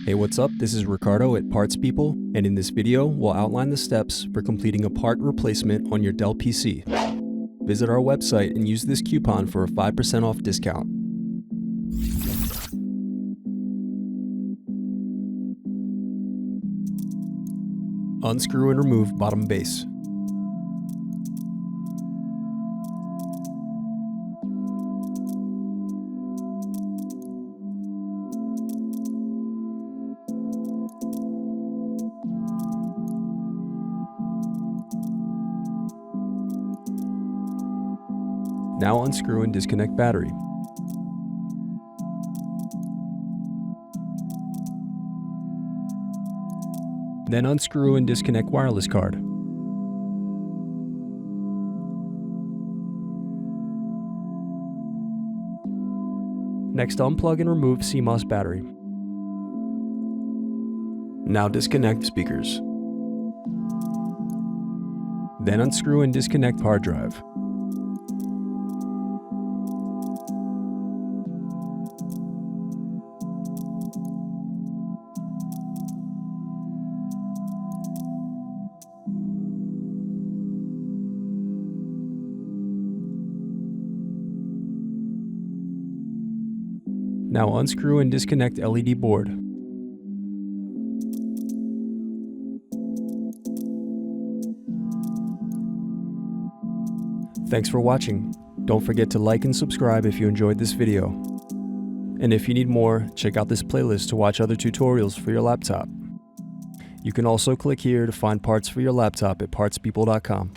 Hey, what's up? This is Ricardo at Parts People, and in this video, we'll outline the steps for completing a part replacement on your Dell PC. Visit our website and use this coupon for a 5% off discount. Unscrew and remove bottom base. Now unscrew and disconnect battery. Then unscrew and disconnect wireless card. Next, unplug and remove CMOS battery. Now disconnect speakers. Then unscrew and disconnect hard drive. Now unscrew and disconnect LED board. Thanks for watching. Don't forget to like and subscribe if you enjoyed this video. And if you need more, check out this playlist to watch other tutorials for your laptop. You can also click here to find parts for your laptop at partspeople.com.